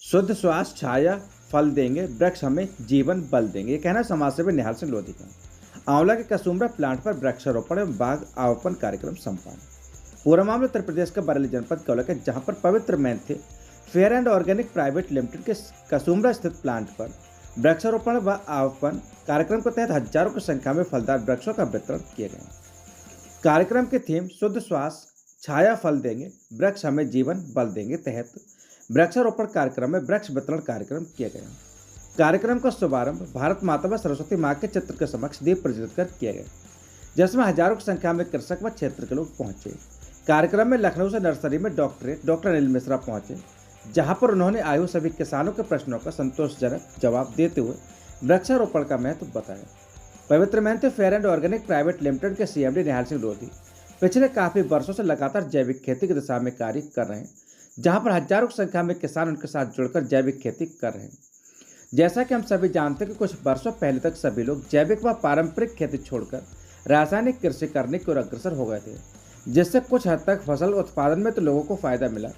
शुद्ध श्वास छाया फल देंगे, वृक्ष हमें जीवन बल देंगे। ये कहना समाजसेवी निहाल सिंह लोधी का। आंवला के कसुम्बरा प्लांट पर वृक्षारोपण एवं बाग आवपन कार्यक्रम संपन्न। पूरा मामला उत्तर प्रदेश के बरेली जनपद कौला के, जहां पर पवित्र मेहनती fair and organic private limited के कसुम्बरा स्थित प्लांट पर वृक्षारोपण व आवपन कार्यक्रम के तहत हजारों की संख्या में फलदार वृक्षों का वितरण किए गए। कार्यक्रम की थीम शुद्ध श्वास छाया फल देंगे, वृक्ष हमें जीवन बल देंगे तहत वृक्षारोपण कार्यक्रम में वृक्ष वितरण कार्यक्रम किया गया। कार्यक्रम का शुभारंभ भारत माता व सरस्वती माँ के चित्र के समक्ष दीप प्रज्वलित कर किया गया, जिसमें हजारों की संख्या में कृषक व क्षेत्र के लोग पहुंचे। कार्यक्रम में लखनऊ से नर्सरी में डॉक्टर अनिल मिश्रा पहुंचे, जहां पर उन्होंने आए हुए सभी किसानों के प्रश्नों का संतोषजनक जवाब देते हुए वृक्षारोपण का महत्व बताया। पवित्र मेहनती fair and organic private limited के सीएमडी निहाल सिंह लोधी पिछले काफी वर्षों से लगातार जैविक खेती की दिशा में कार्य कर रहे हैं, जहां पर हजारों की संख्या में किसान उनके साथ जुड़कर जैविक खेती कर रहे हैं। जैसा कि हम सभी जानते हैं कि कुछ वर्षों पहले तक सभी लोग जैविक व पारंपरिक खेती छोड़कर रासायनिक कृषि करने की ओर अग्रसर हो गए थे, जिससे कुछ हद तक फसल उत्पादन में तो लोगों को फायदा मिला,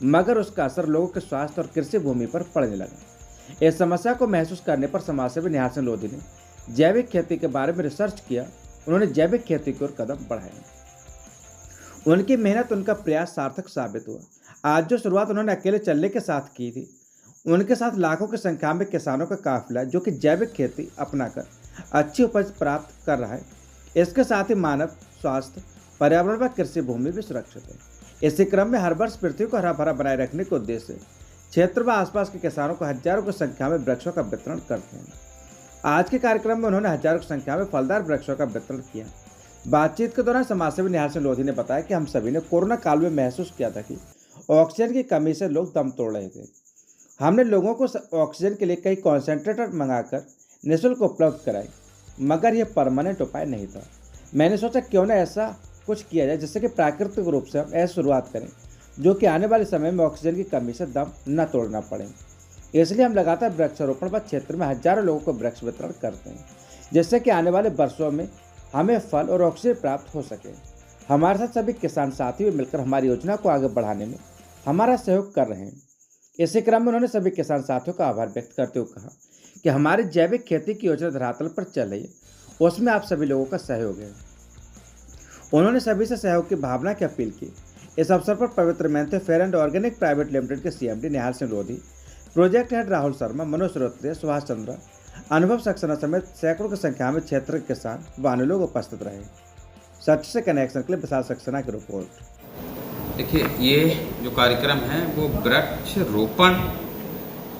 मगर उसका असर लोगों के स्वास्थ्य और कृषि भूमि पर पड़ने लगा। इस समस्या को महसूस करने पर समाजसेवी निहाल सिंह लोधी ने जैविक खेती के बारे में रिसर्च किया। उन्होंने जैविक खेती की ओर कदम बढ़ाए। उनकी मेहनत, उनका प्रयास सार्थक साबित हुआ। आज जो शुरुआत उन्होंने अकेले चलने के साथ की थी, उनके साथ लाखों की संख्या में किसानों का काफिला जो कि जैविक खेती अपनाकर अच्छी उपज प्राप्त कर रहा है। इसके साथ ही मानव स्वास्थ्य, पर्यावरण व कृषि भूमि भी सुरक्षित है। इसी क्रम में हर वर्ष पृथ्वी को हरा भरा बनाए रखने के उद्देश्य से क्षेत्र व आसपास के किसानों को हजारों की संख्या में वृक्षों का वितरण करते हैं। आज के कार्यक्रम में उन्होंने हजारों की संख्या में फलदार वृक्षों का वितरण किया। बातचीत के दौरान समाजसेवी निहाल सिंह लोधी ने बताया कि हम सभी ने कोरोना काल में महसूस किया था कि ऑक्सीजन की कमी से लोग दम तोड़ रहे थे। हमने लोगों को ऑक्सीजन के लिए कई कॉन्सेंट्रेटर मंगाकर निःशुल्क उपलब्ध कराए, मगर यह परमानेंट उपाय नहीं था। मैंने सोचा क्यों न ऐसा कुछ किया जाए जिससे कि प्राकृतिक रूप से हम ऐसी शुरुआत करें जो कि आने वाले समय में ऑक्सीजन की कमी से दम न तोड़ना पड़े। इसलिए हम लगातार वृक्षारोपण व क्षेत्र में हजारों लोगों को वृक्ष वितरण करते हैं, जिससे कि आने वाले वर्षों में हमें फल और ऑक्सीजन प्राप्त हो सके। हमारे साथ सभी किसान साथी भी मिलकर हमारी योजना को आगे बढ़ाने में हमारा सहयोग कर रहे हैं। इसी क्रम में उन्होंने सभी किसान साथियों का आभार व्यक्त करते हुए कहा कि हमारी जैविक खेती की योजना धरातल पर चल रही है, उसमें आप सभी लोगों का सहयोग है। उन्होंने सभी से सहयोग की भावना की अपील की। इस अवसर पर पवित्र मेहनती fair and organic private limited के सीएमडी निहाल सिंह लोधी, प्रोजेक्ट हेड राहुल शर्मा, मनोज श्रोत्रिय, सुभाष चंद्र, अनुभव सक्सेना समेत सैकड़ों की संख्या में क्षेत्र के किसान व अन्य लोग उपस्थित रहे। सच से कनेक्शन के लिए विशाल सक्सेना की रिपोर्ट। देखिए, ये जो कार्यक्रम है वो वृक्ष रोपण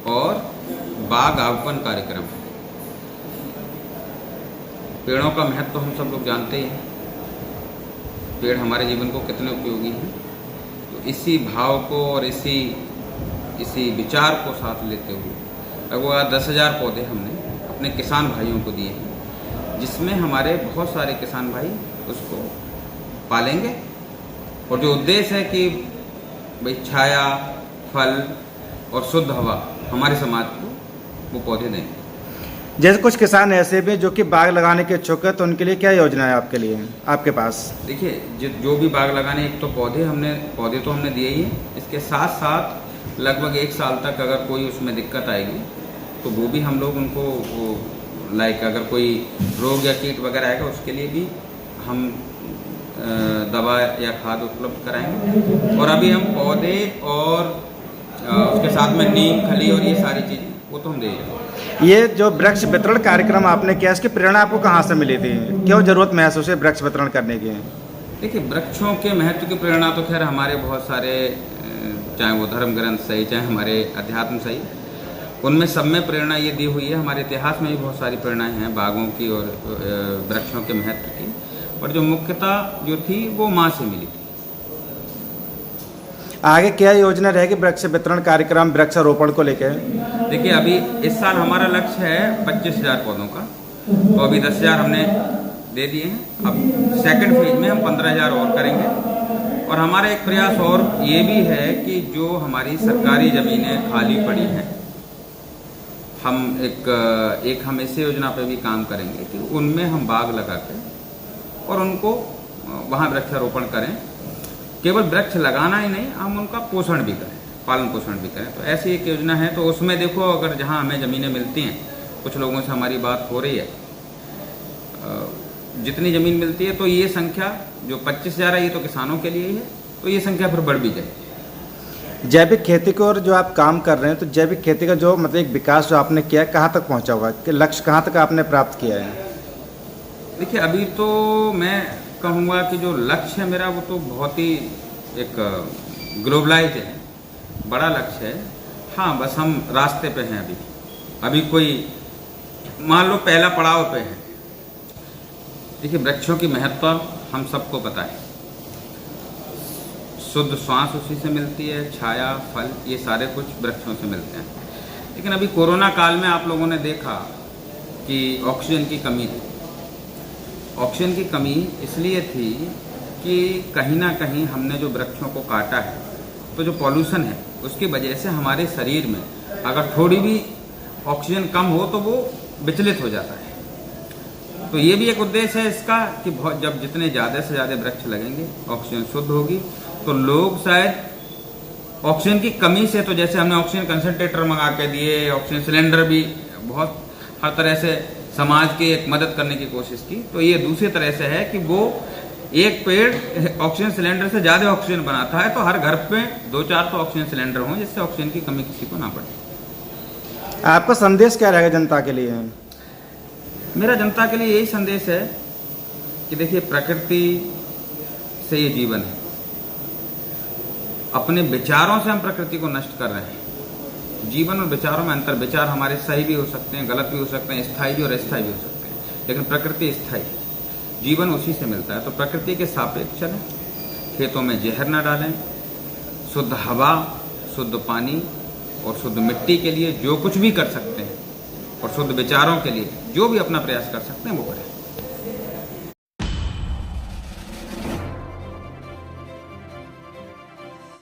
और बाग आवपन कार्यक्रम है। पेड़ों का महत्व तो हम सब लोग जानते ही हैं। पेड़ हमारे जीवन को कितने उपयोगी हैं। तो इसी भाव को और इसी विचार को साथ लेते हुए लगभग 10,000 पौधे हमने अपने किसान भाइयों को दिए हैं, जिसमें हमारे बहुत सारे किसान भाई उसको पालेंगे। और जो उद्देश्य है कि भाई छाया, फल और शुद्ध हवा हमारे समाज को वो पौधे देंगे। जैसे कुछ किसान ऐसे भी जो कि बाग लगाने के इच्छुक है, तो उनके लिए क्या योजना है आपके लिए, आपके पास? देखिए, जो भी बाग लगाने, एक तो पौधे तो हमने दिए ही हैं। इसके साथ साथ लगभग 1 साल तक अगर कोई उसमें दिक्कत आएगी तो वो भी हम लोग उनको अगर कोई रोग या कीट वगैरह आएगा उसके लिए भी हम दवा या खाद उपलब्ध कराएंगे। और अभी हम पौधे और उसके साथ में नीम, खली और ये सारी चीज़ें वो तो हम दे रहे। ये जो वृक्ष वितरण कार्यक्रम आपने किया, इसकी प्रेरणा आपको कहाँ से मिली थी? क्यों जरूरत महसूस है वृक्ष वितरण करने की? देखिए, वृक्षों के महत्व की प्रेरणा तो खैर हमारे बहुत सारे, चाहे वो धर्म ग्रंथ सही, चाहे हमारे अध्यात्म सही, उनमें सब में प्रेरणा ये दी हुई है। हमारे इतिहास में भी बहुत सारी प्रेरणाएं हैं बागों की और वृक्षों के महत्व की, पर जो मुख्यतः जो थी वो माँ से मिली थी। आगे क्या योजना रहेगी वृक्ष वितरण कार्यक्रम, वृक्षारोपण को लेकर? देखिए, अभी इस साल हमारा लक्ष्य है 25,000 पौधों का, तो अभी 10,000 हमने दे दिए हैं। अब सेकंड फेज में हम 15,000 और करेंगे। और हमारा एक प्रयास और ये भी है कि जो हमारी सरकारी ज़मीनें खाली पड़ी हैं, हम हम ऐसी योजना पे भी काम करेंगे कि उनमें हम बाग लगा के और उनको वहाँ वृक्षारोपण करें। केवल वृक्ष लगाना ही नहीं, हम उनका पोषण भी करें। पालन पोषण भी करें। तो ऐसी एक योजना है। तो उसमें देखो, अगर जहाँ हमें ज़मीनें मिलती हैं, कुछ लोगों से हमारी बात हो रही है, जितनी ज़मीन मिलती है तो ये संख्या जो 25,000 है ये तो किसानों के लिए ही है, तो ये संख्या फिर बढ़ भी जाएगी। जैविक खेती को और जो आप काम कर रहे हैं, तो जैविक खेती का जो मतलब एक विकास जो आपने किया है, कहाँ तक पहुँचा होगा, कि लक्ष्य कहाँ तक आपने प्राप्त किया है? देखिए, अभी तो मैं कहूँगा कि जो लक्ष्य है मेरा वो तो बहुत ही एक ग्लोबलाइज है, बड़ा लक्ष्य है। हाँ, बस हम रास्ते पे हैं अभी कोई मान लो पहला पड़ाव पे है। देखिए, वृक्षों की महत्ता हम सबको पता है। शुद्ध श्वास उसी से मिलती है, छाया, फल, ये सारे कुछ वृक्षों से मिलते हैं। लेकिन अभी कोरोना काल में आप लोगों ने देखा कि ऑक्सीजन की कमी थी। ऑक्सीजन की कमी इसलिए थी कि कहीं ना कहीं हमने जो वृक्षों को काटा है, तो जो पॉल्यूशन है उसकी वजह से हमारे शरीर में अगर थोड़ी भी ऑक्सीजन कम हो तो वो विचलित हो जाता है। तो ये भी एक उद्देश्य है इसका कि बहुत जब जितने ज़्यादा से ज़्यादा वृक्ष लगेंगे, ऑक्सीजन शुद्ध होगी, तो लोग शायद ऑक्सीजन की कमी से, तो जैसे हमने ऑक्सीजन कंसंट्रेटर मंगा के दिए, ऑक्सीजन सिलेंडर भी बहुत हर तरह से समाज की एक मदद करने की कोशिश की, तो ये दूसरी तरह से है कि वो एक पेड़ ऑक्सीजन सिलेंडर से ज़्यादा ऑक्सीजन बनाता है। तो हर घर पे 2-4 तो ऑक्सीजन सिलेंडर हों, जिससे ऑक्सीजन की कमी किसी को ना पड़े। आपका संदेश क्या रहेगा जनता के लिए? मेरा जनता के लिए यही संदेश है कि देखिए, प्रकृति से ये जीवन है। अपने विचारों से हम प्रकृति को नष्ट कर रहे हैं। जीवन और विचारों में अंतर, विचार हमारे सही भी हो सकते हैं, गलत भी हो सकते हैं, स्थायी भी और अस्थायी भी हो सकते हैं, लेकिन प्रकृति स्थायी है। जीवन उसी से मिलता है। तो प्रकृति के सापेक्ष चलें, खेतों में जहर न डालें, शुद्ध हवा, शुद्ध पानी और शुद्ध मिट्टी के लिए जो कुछ भी कर सकते हैं, और शुद्ध विचारों के लिए जो भी अपना प्रयास कर सकते हैं वो करें।